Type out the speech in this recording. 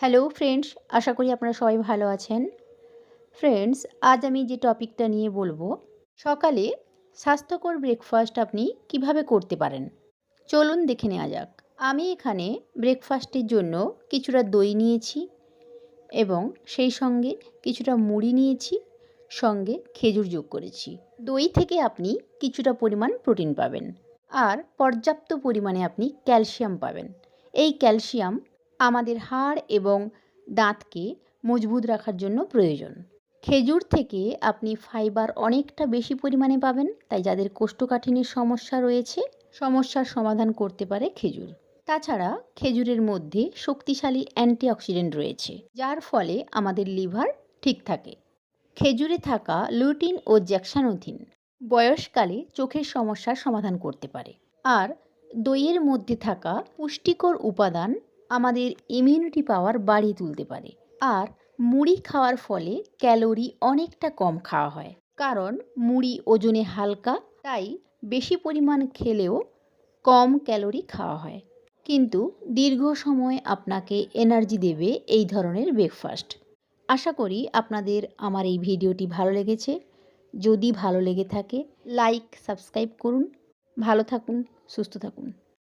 Hello friends, আশা করি আপনারা সবাই ভালো আছেন। ফ্রেন্ডস, আজ আমি যে টপিকটা নিয়ে বলবো, সকালে স্বাস্থ্যকর ব্রেকফাস্ট আপনি কিভাবে করতে পারেন। চলুন দেখে নেওয়া যাক। আমি এখানে ব্রেকফাস্টের জন্য কিছুটা দই নিয়েছি এবং সেই সঙ্গে কিছুটা মুড়ি নিয়েছি, সঙ্গে খেজুর যোগ করেছি। দই থেকে আপনি কিছুটা পরিমাণ প্রোটিন পাবেন আর পর্যাপ্ত পরিমাণে আপনি ক্যালসিয়াম পাবেন। এই ক্যালসিয়াম আমাদের হাড় এবং দাঁতকে মজবুত রাখার জন্য প্রয়োজন। খেজুর থেকে আপনি ফাইবার অনেকটা বেশি পরিমাণে পাবেন, তাই যাদের কোষ্ঠকাঠিন্যের সমস্যা রয়েছে, সমস্যার সমাধান করতে পারে খেজুর। তাছাড়া খেজুরের মধ্যে শক্তিশালী অ্যান্টিঅক্সিডেন্ট রয়েছে, যার ফলে আমাদের লিভার ঠিক থাকে। খেজুরে থাকা লুটিন ও জ্যাক্সানোথিন বয়সকালে চোখের সমস্যার সমাধান করতে পারে। আর দইয়ের মধ্যে থাকা পুষ্টিকর উপাদান আমাদের ইমিউনিটি পাওয়ার বাড়িয়ে তুলতে পারে। আর মুড়ি খাওয়ার ফলে ক্যালোরি অনেকটা কম খাওয়া হয়, কারণ মুড়ি ওজনে হালকা, তাই বেশি পরিমাণ খেলেও কম ক্যালোরি খাওয়া হয়, কিন্তু দীর্ঘ সময় আপনাকে এনার্জি দেবে এই ধরনের ব্রেকফাস্ট। আশা করি আপনাদের আমার এই ভিডিওটি ভালো লেগেছে। যদি ভালো লেগে থাকে, লাইক সাবস্ক্রাইব করুন। ভালো থাকুন, সুস্থ থাকুন।